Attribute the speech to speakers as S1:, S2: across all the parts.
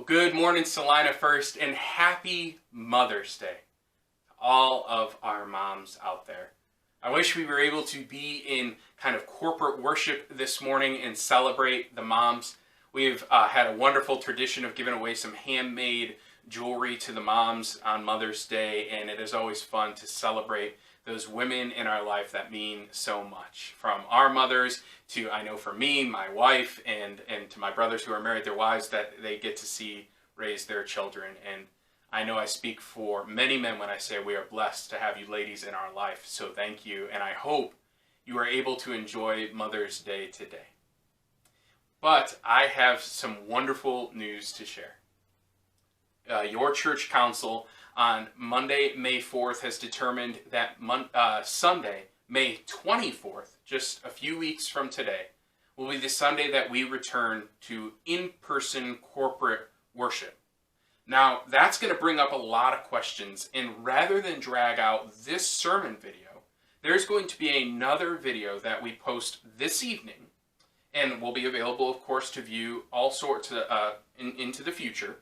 S1: Good morning, Salina First, and happy Mother's Day to all of our moms out there. I wish we were able to be in kind of corporate worship this morning and celebrate the moms. We've had a wonderful tradition of giving away some handmade jewelry to the moms on Mother's Day, and it is always fun to celebrate those women in our life that mean so much. From our mothers to, I know for me, my wife, and to my brothers who are married, their wives that they get to see raise their children. And I know I speak for many men when I say we are blessed to have you ladies in our life. So thank you, and I hope you are able to enjoy Mother's Day today. But I have some wonderful news to share. Your church council on Monday, May 4th, has determined that Sunday, May 24th, just a few weeks from today, will be the Sunday that we return to in-person corporate worship. Now, that's going to bring up a lot of questions, and rather than drag out this sermon video, there's going to be another video that we post this evening, and will be available, of course, to view all sorts of, into the future,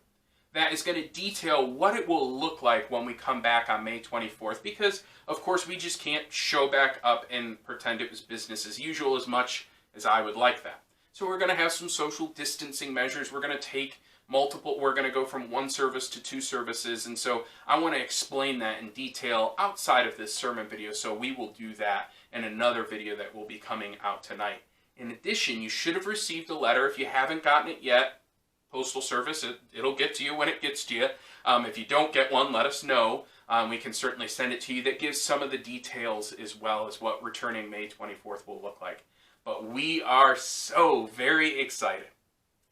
S1: that is going to detail what it will look like when we come back on May 24th, because, of course, we just can't show back up and pretend it was business as usual as much as I would like that. So we're going to have some social distancing measures. We're going to we're going to go from one service to two services, and so I want to explain that in detail outside of this sermon video, so we will do that in another video that will be coming out tonight. In addition, you should have received a letter. If you haven't gotten it yet, Postal Service, it'll get to you when it gets to you. If you don't get one, let us know. We can certainly send it to you. That gives some of the details as well as what returning May 24th will look like. But we are so very excited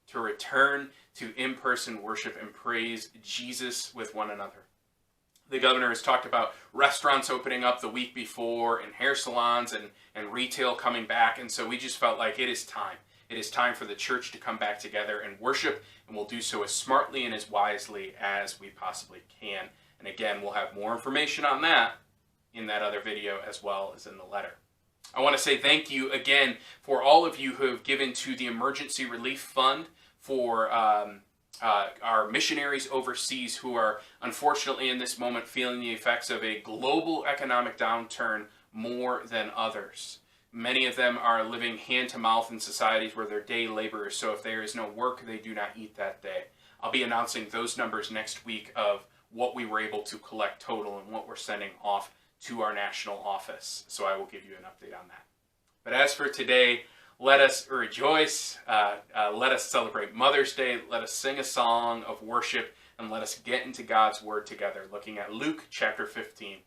S1: to return to in-person worship and praise Jesus with one another. The governor has talked about restaurants opening up the week before, and hair salons and retail coming back, and so we just felt like it is time. It is time for the church to come back together and worship, and we'll do so as smartly and as wisely as we possibly can. And again, we'll have more information on that in that other video as well as in the letter. I want to say thank you again for all of you who have given to the Emergency Relief Fund for our missionaries overseas who are unfortunately in this moment feeling the effects of a global economic downturn more than others. Many of them are living hand-to-mouth in societies where they're day laborers, so if there is no work, they do not eat that day. I'll be announcing those numbers next week of what we were able to collect total and what we're sending off to our national office, so I will give you an update on that. But as for today, let us rejoice, let us celebrate Mother's Day, let us sing a song of worship, and let us get into God's Word together, looking at Luke chapter 15.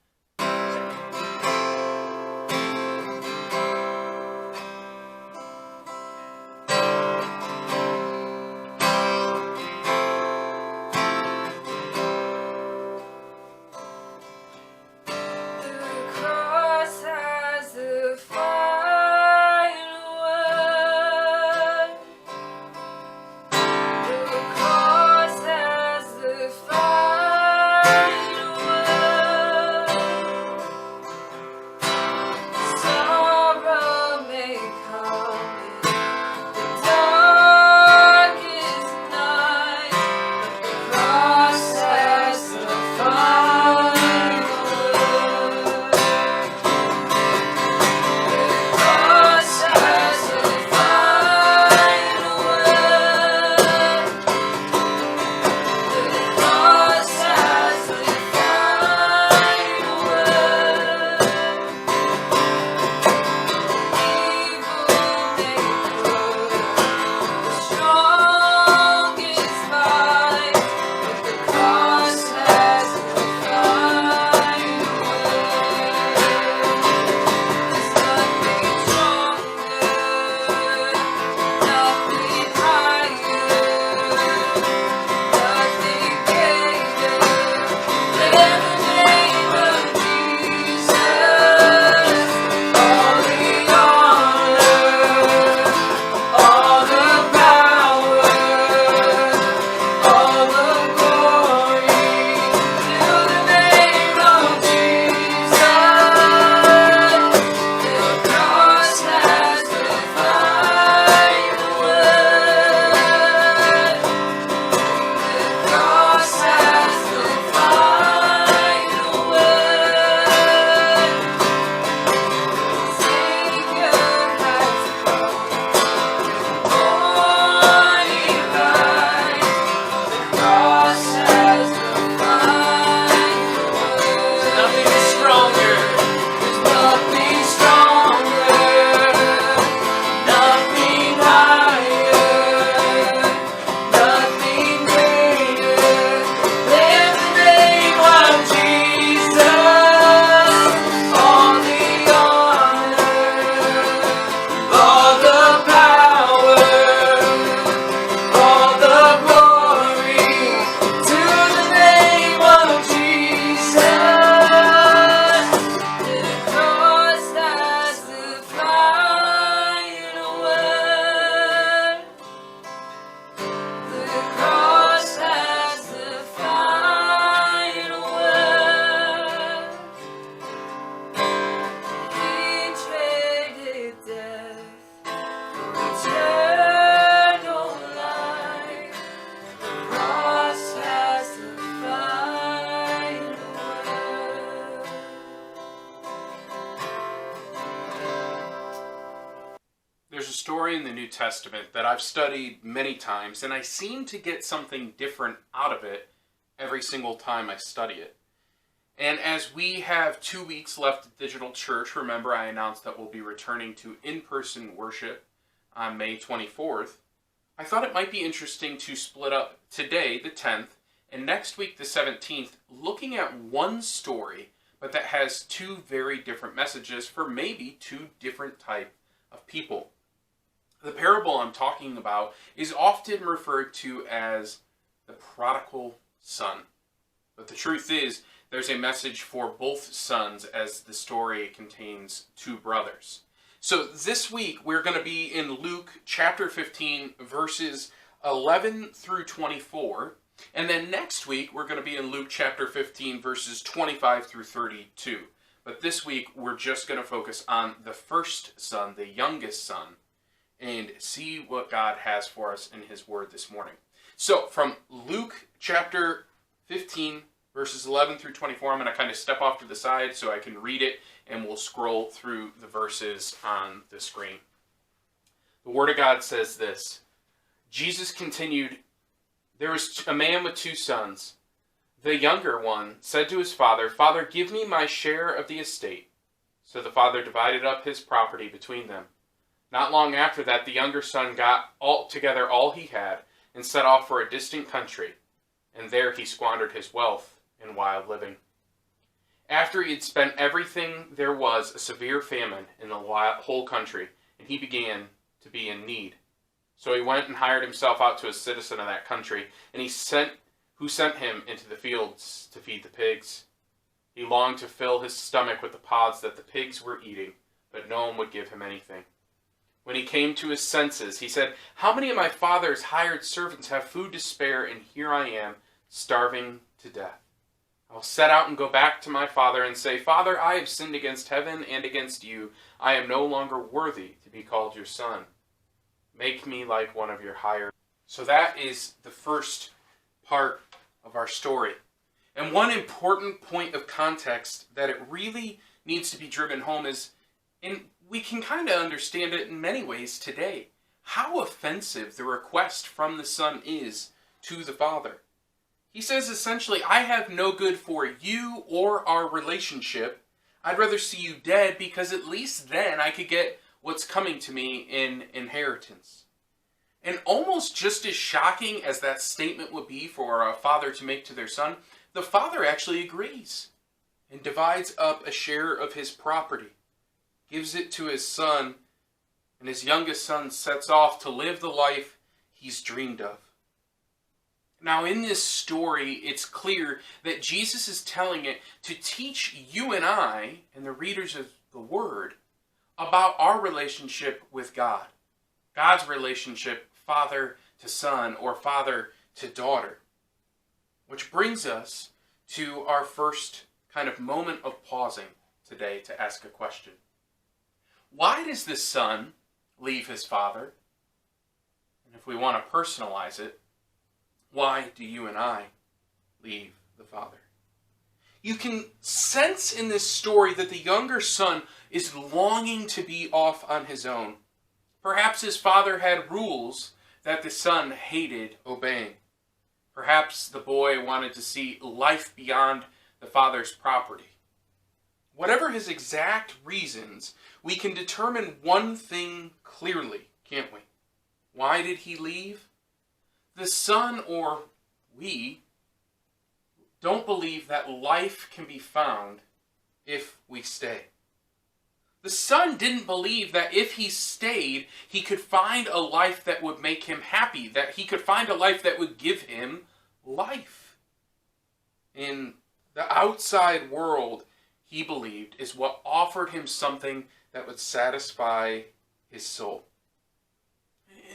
S1: Testament that I've studied many times, and I seem to get something different out of it every single time I study it. And as we have 2 weeks left at Digital Church, remember I announced that we'll be returning to in-person worship on May 24th, I thought it might be interesting to split up today, the 10th, and next week, the 17th, looking at one story, but that has two very different messages for maybe two different types of people. The parable I'm talking about is often referred to as the prodigal son. But the truth is, there's a message for both sons as the story contains two brothers. So this week we're going to be in Luke chapter 15 verses 11 through 24. And then next week we're going to be in Luke chapter 15 verses 25 through 32. But this week we're just going to focus on the first son, the youngest son, and see what God has for us in his word this morning. So from Luke chapter 15 verses 11 through 24, I'm going to kind of step off to the side so I can read it, and we'll scroll through the verses on the screen. The Word of God says this: Jesus continued, "There was a man with 2 sons. The younger one said to his father, 'Father, give me my share of the estate.' So the father divided up his property between them. Not long after that, the younger son got together all he had and set off for a distant country, and there he squandered his wealth in wild living. After he had spent everything, there was a severe famine in the whole country, and he began to be in need. So he went and hired himself out to a citizen of that country, and who sent him into the fields to feed the pigs. He longed to fill his stomach with the pods that the pigs were eating, but no one would give him anything. When he came to his senses, he said, 'How many of my father's hired servants have food to spare, and here I am, starving to death? I'll set out and go back to my father and say, Father, I have sinned against heaven and against you. I am no longer worthy to be called your son. Make me like one of your hired.'" So that is the first part of our story. And one important point of context that it really needs to be driven home is, and we can kind of understand it in many ways today, how offensive the request from the son is to the father. He says essentially, I have no good for you or our relationship. I'd rather see you dead because at least then I could get what's coming to me in inheritance. And almost just as shocking as that statement would be for a father to make to their son, the father actually agrees and divides up a share of his property, gives it to his son, and his youngest son sets off to live the life he's dreamed of. Now, in this story, it's clear that Jesus is telling it to teach you and I, and the readers of the Word, about our relationship with God. God's relationship, father to son, or father to daughter. Which brings us to our first kind of moment of pausing today to ask a question. Why does the son leave his father? And if we want to personalize it, why do you and I leave the father? You can sense in this story that the younger son is longing to be off on his own. Perhaps his father had rules that the son hated obeying. Perhaps the boy wanted to see life beyond the father's property. Whatever his exact reasons, we can determine one thing clearly, can't we? Why did he leave? The son, or we, don't believe that life can be found if we stay. The son didn't believe that if he stayed, he could find a life that would make him happy, that he could find a life that would give him life. In the outside world, he believed, is what offered him something that would satisfy his soul.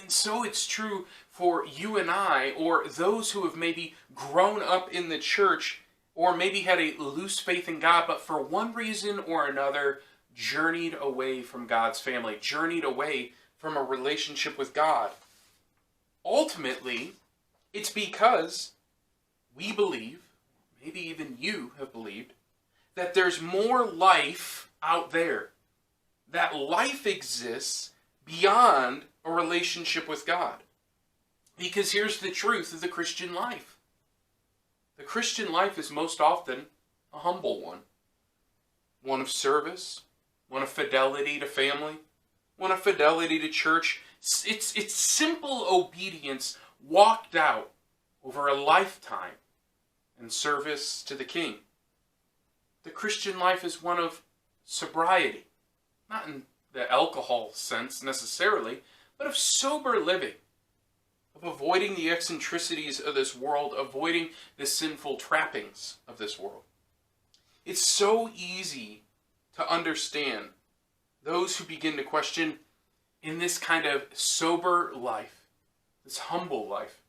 S1: And so it's true for you and I, or those who have maybe grown up in the church, or maybe had a loose faith in God, but for one reason or another, journeyed away from God's family, journeyed away from a relationship with God. Ultimately, it's because we believe, maybe even you have believed, that there's more life out there. That life exists beyond a relationship with God. Because here's the truth of the Christian life. The Christian life is most often a humble one. One of service, one of fidelity to family, one of fidelity to church. It's simple obedience walked out over a lifetime in service to the King. The Christian life is one of sobriety, not in the alcohol sense necessarily, but of sober living, of avoiding the eccentricities of this world, avoiding the sinful trappings of this world. It's so easy to understand those who begin to question in this kind of sober life, this humble life.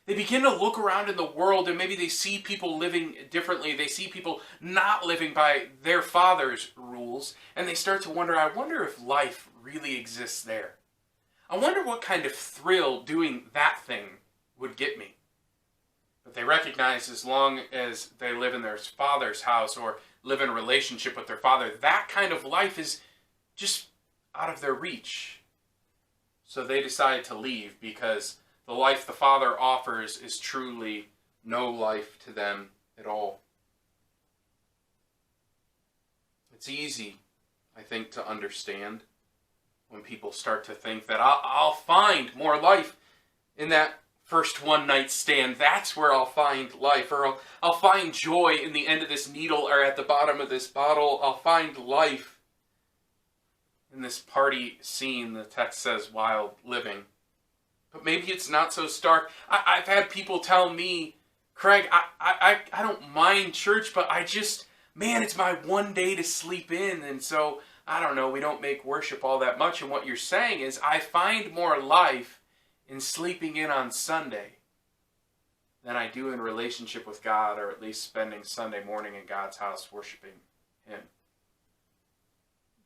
S1: They begin to look around in the world and maybe they see people living differently. They see people not living by their Father's rules. And they start to wonder, I wonder if life really exists there. I wonder what kind of thrill doing that thing would get me. But they recognize as long as they live in their Father's house or live in a relationship with their Father, that kind of life is just out of their reach. So they decide to leave because the life the Father offers is truly no life to them at all. It's easy, I think, to understand when people start to think that I'll find more life in that first one-night stand. That's where I'll find life. Or I'll find joy in the end of this needle or at the bottom of this bottle. I'll find life in this party scene. The text says wild living. But maybe it's not so stark. I've had people tell me, Craig, I don't mind church, but it's my one day to sleep in. And so, I don't know, we don't make worship all that much. And what you're saying is, I find more life in sleeping in on Sunday than I do in relationship with God, or at least spending Sunday morning in God's house worshiping Him.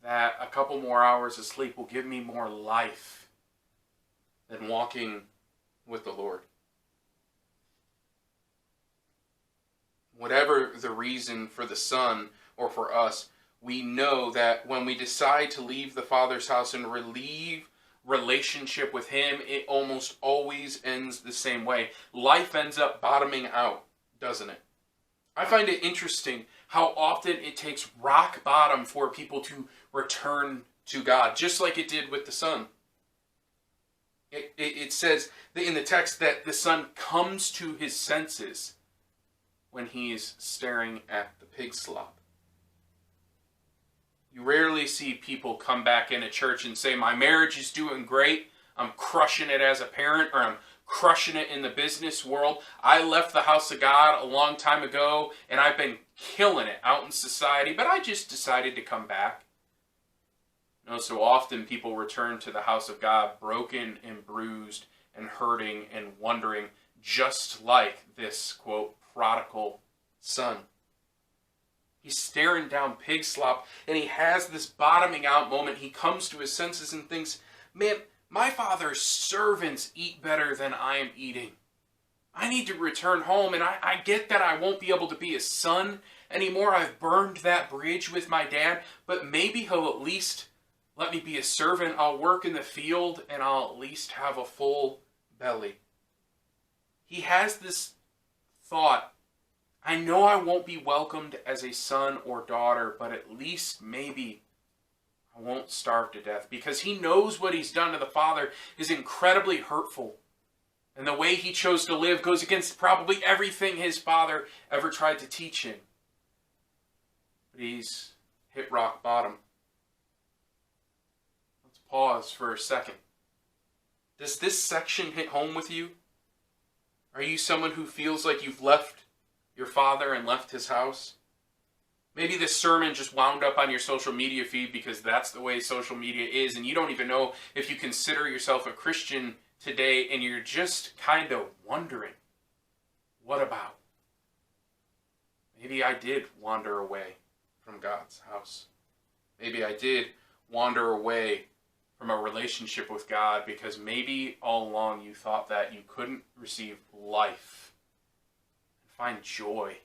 S1: That a couple more hours of sleep will give me more life than walking with the Lord. Whatever the reason for the Son or for us, we know that when we decide to leave the Father's house and relieve relationship with Him, it almost always ends the same way. Life ends up bottoming out, doesn't it? I find it interesting how often it takes rock bottom for people to return to God, just like it did with the Son. It says in the text that the Son comes to his senses when he's staring at the pig slop. You rarely see people come back into church and say, my marriage is doing great, I'm crushing it as a parent, or I'm crushing it in the business world. I left the house of God a long time ago, and I've been killing it out in society, but I just decided to come back. No, so often people return to the house of God broken and bruised and hurting and wondering, just like this, quote, prodigal son. He's staring down pig slop, and he has this bottoming out moment. He comes to his senses and thinks, man, my Father's servants eat better than I am eating. I need to return home, and I get that I won't be able to be a son anymore. I've burned that bridge with my dad, but maybe he'll at least let me be a servant. I'll work in the field, and I'll at least have a full belly. He has this thought, I know I won't be welcomed as a son or daughter, but at least maybe I won't starve to death, because he knows what he's done to the Father is incredibly hurtful. And the way he chose to live goes against probably everything his Father ever tried to teach him. But he's hit rock bottom. Let's pause for a second. Does this section hit home with you? Are you someone who feels like you've left your Father and left his house? Maybe this sermon just wound up on your social media feed because that's the way social media is, and you don't even know if you consider yourself a Christian today, and you're just kind of wondering, what about? Maybe I did wander away from God's house. Maybe I did wander away from a relationship with God because maybe all along you thought that you couldn't receive life and find joy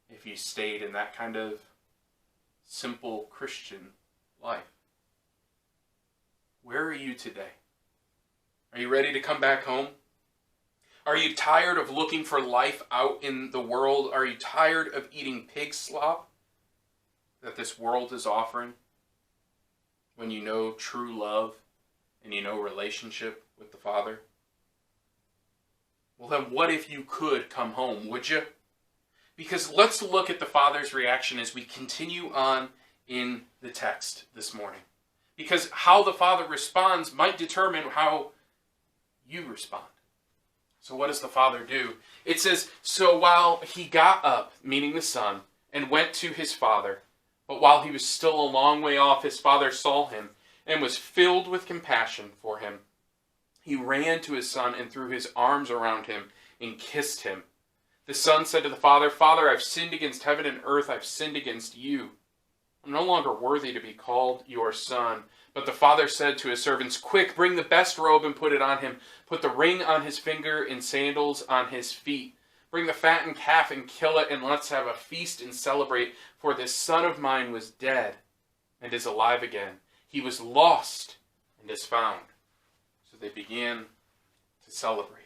S1: if you stayed in that kind of simple Christian life. Where are you today? Are you ready to come back home? Are you tired of looking for life out in the world? Are you tired of eating pig slop that this world is offering when you know true love and you know relationship with the Father? Well, then what if you could come home, would you? Because let's look at the Father's reaction as we continue on in the text this morning. Because how the Father responds might determine how you respond. So what does the Father do? It says, so while he got up, meaning the Son, and went to his Father, but while he was still a long way off, his Father saw him and was filled with compassion for him. He ran to his Son and threw his arms around him and kissed him. The Son said to the Father, Father, I've sinned against heaven and earth. I've sinned against you. I'm no longer worthy to be called your son. But the Father said to his servants, quick, bring the best robe and put it on him. Put the ring on his finger and sandals on his feet. Bring the fattened calf and kill it, and let's have a feast and celebrate. For this son of mine was dead and is alive again. He was lost and is found. So they began to celebrate.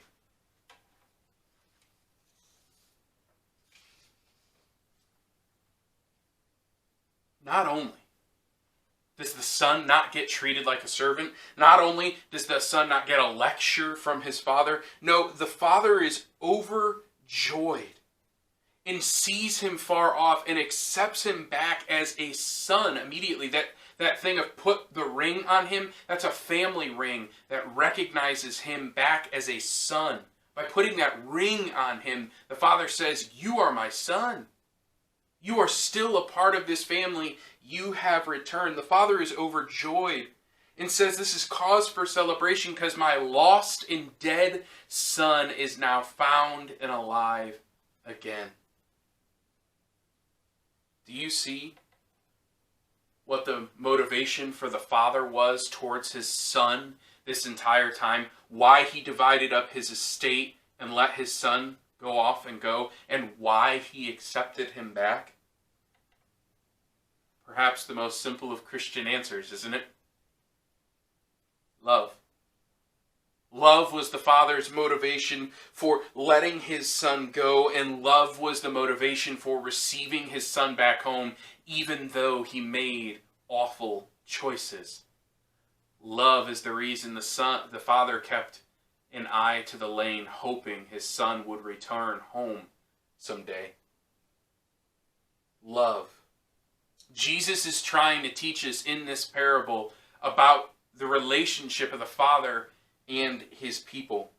S1: Not only does the Son not get treated like a servant, not only does the Son not get a lecture from his Father, no, the Father is overjoyed and sees him far off and accepts him back as a son immediately. That thing of put the ring on him, that's a family ring that recognizes him back as a son. By putting that ring on him, the Father says, you are my son. You are still a part of this family. You have returned. The Father is overjoyed and says this is cause for celebration because my lost and dead son is now found and alive again. Do you see what the motivation for the Father was towards his Son this entire time? Why he divided up his estate and let his Son go off and go, and why he accepted him back? Perhaps the most simple of Christian answers, isn't it? Love. Love was the Father's motivation for letting his Son go, and love was the motivation for receiving his Son back home, even though he made awful choices. Love is the reason the Father kept an eye to the lane, hoping his Son would return home someday. Love. Jesus is trying to teach us in this parable about the relationship of the Father and his people.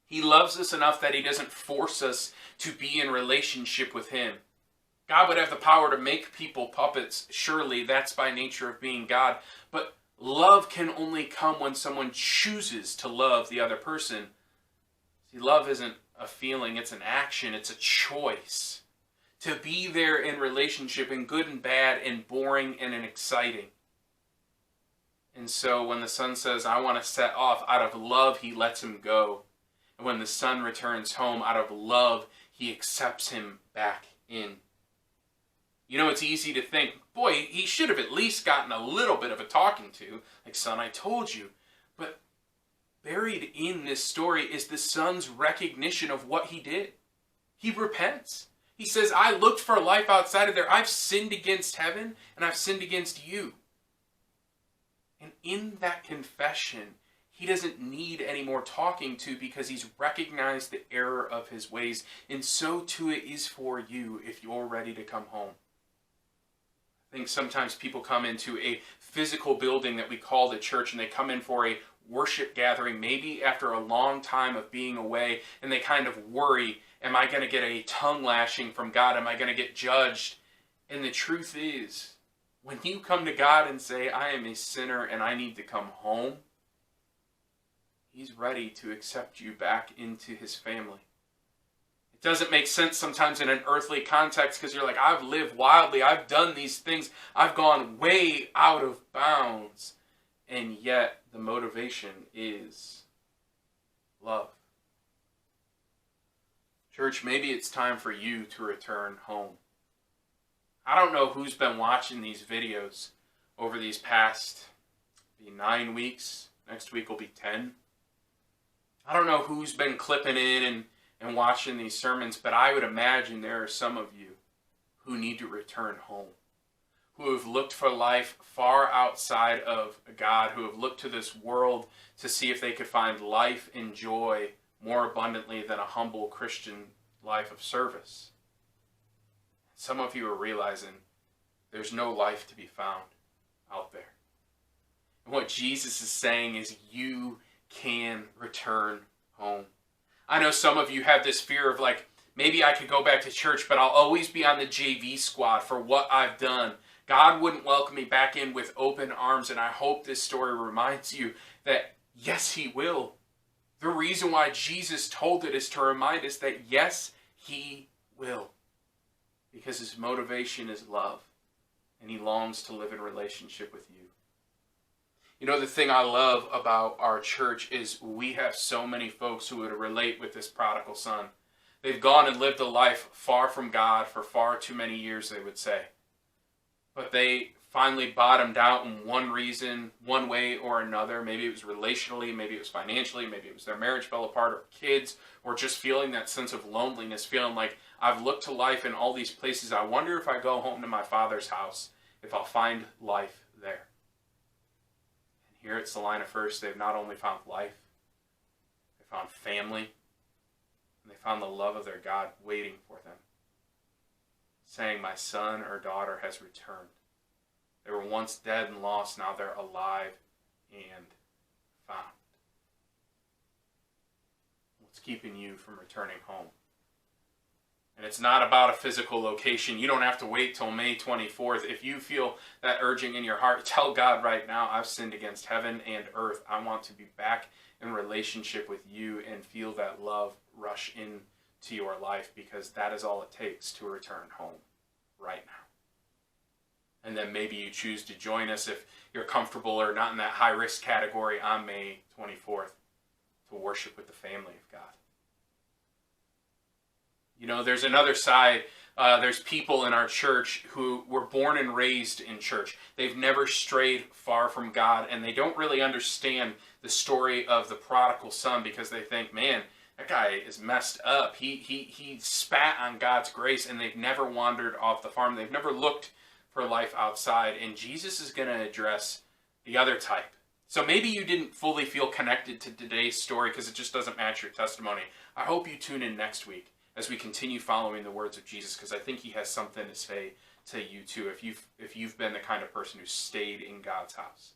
S1: He loves us enough that he doesn't force us to be in relationship with him. God would have the power to make people puppets. Surely that's by nature of being God. But love can only come when someone chooses to love the other person. See, love isn't a feeling, it's an action, it's a choice. To be there in relationship in good and bad, in boring and in exciting. And so when the Son says, I want to set off, out of love, he lets him go. And when the Son returns home, out of love, he accepts him back in. You know, it's easy to think, boy, he should have at least gotten a little bit of a talking to. Like, Son, I told you. But buried in this story is the Son's recognition of what he did. He repents. He says, I looked for life outside of there. I've sinned against heaven, and I've sinned against you. And in that confession, he doesn't need any more talking to because he's recognized the error of his ways. And so too it is for you if you're ready to come home. I think sometimes people come into a physical building that we call the church, and they come in for a worship gathering, maybe after a long time of being away, and they kind of worry, am I going to get a tongue lashing from God? Am I going to get judged? And the truth is, when you come to God and say, I am a sinner and I need to come home, he's ready to accept you back into his family. It doesn't make sense sometimes in an earthly context because you're like, I've lived wildly, I've done these things, I've gone way out of bounds. And yet the motivation is love. Church, maybe it's time for you to return home. I don't know who's been watching these videos over these past 9 weeks. Next week will be 10. I don't know who's been clipping in and watching these sermons, but I would imagine there are some of you who need to return home, who have looked for life far outside of God, who have looked to this world to see if they could find life and joy more abundantly than a humble Christian life of service. Some of you are realizing there's no life to be found out there. And what Jesus is saying is you can return home. I know some of you have this fear of like, maybe I could go back to church, but I'll always be on the JV squad for what I've done. God wouldn't welcome me back in with open arms, and I hope this story reminds you that yes, he will. The reason why Jesus told it is to remind us that yes, he will. Because his motivation is love, and he longs to live in relationship with you. You know, the thing I love about our church is we have so many folks who would relate with this prodigal son. They've gone and lived a life far from God for far too many years, they would say. But they finally bottomed out in one reason, one way or another. Maybe it was relationally, maybe it was financially, maybe it was their marriage fell apart, or kids, or just feeling that sense of loneliness, feeling like I've looked to life in all these places. I wonder if I go home to my Father's house, if I'll find life there. And here at Salina First, they've not only found life, they found family, and they found the love of their God waiting for them, saying, my son or daughter has returned. They were once dead and lost, now they're alive and found. What's keeping you from returning home? And it's not about a physical location. You don't have to wait till May 24th. If you feel that urging in your heart, tell God right now, I've sinned against heaven and earth. I want to be back in relationship with you and feel that love rush into your life, because that is all it takes to return home right now. And then maybe you choose to join us if you're comfortable or not in that high-risk category on May 24th to worship with the family of God. You know, there's another side. There's people in our church who were born and raised in church. They've never strayed far from God, and they don't really understand the story of the prodigal son, because they think, man, that guy is messed up. He spat on God's grace, and they've never wandered off the farm. They've never looked for life outside, and Jesus is going to address the other type. So maybe you didn't fully feel connected to today's story because it just doesn't match your testimony. I hope you tune in next week as we continue following the words of Jesus, because I think he has something to say to you too, if you've been the kind of person who stayed in God's house.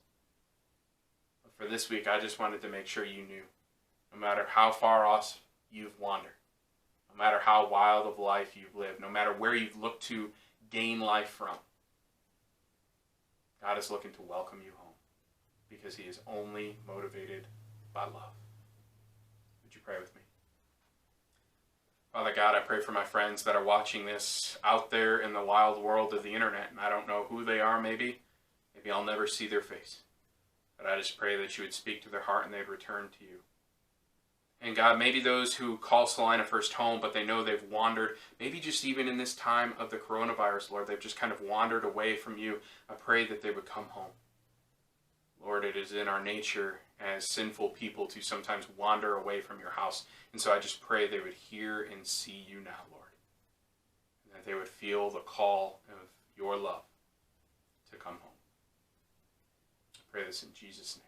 S1: But for this week, I just wanted to make sure you knew, no matter how far off you've wandered, no matter how wild of life you've lived, no matter where you've looked to gain life from, God is looking to welcome you home, because he is only motivated by love. Would you pray with me? Father God, I pray for my friends that are watching this out there in the wild world of the internet, and I don't know who they are. Maybe I'll never see their face. But I just pray that you would speak to their heart and they'd return to you. And God, maybe those who call Salina First home, but they know they've wandered, maybe just even in this time of the coronavirus, Lord, they've just kind of wandered away from you. I pray that they would come home. Lord, it is in our nature as sinful people to sometimes wander away from your house. And so I just pray they would hear and see you now, Lord. And that they would feel the call of your love to come home. I pray this in Jesus' name.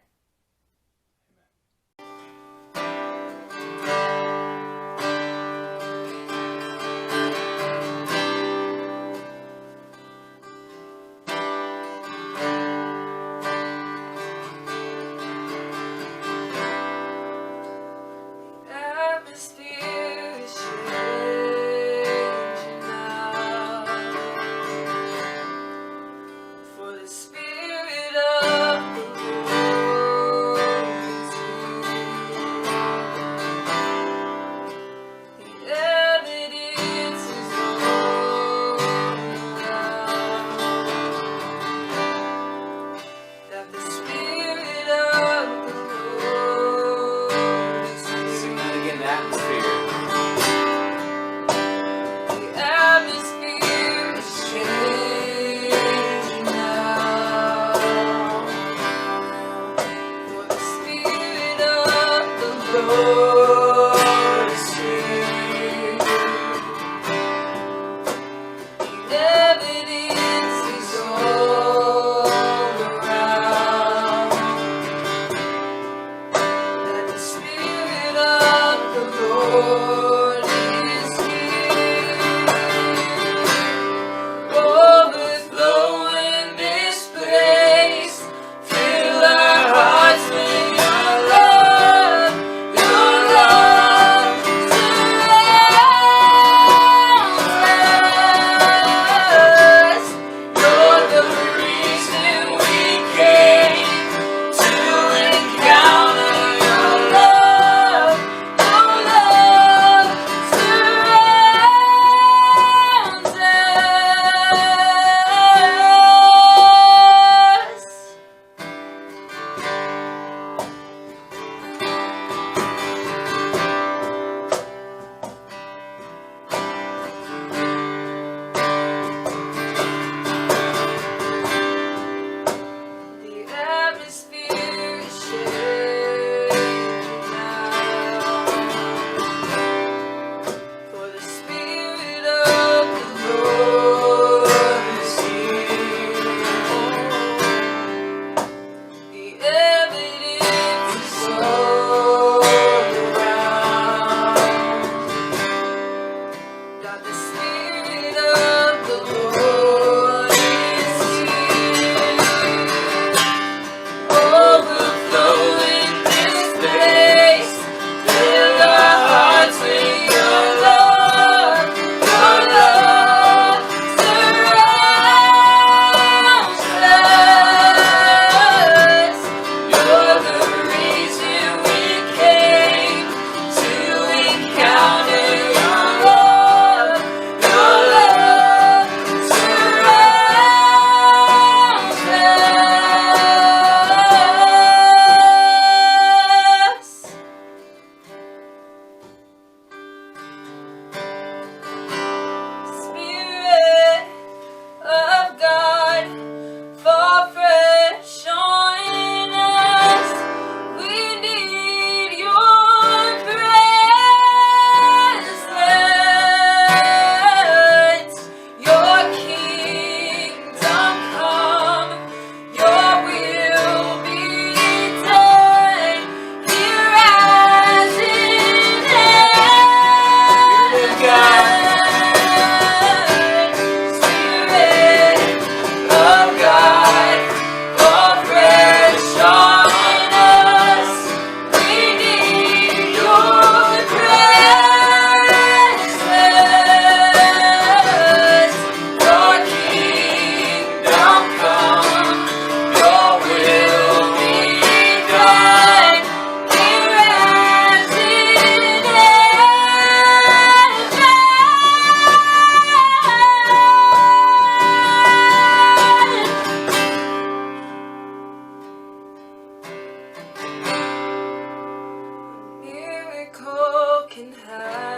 S2: can hide.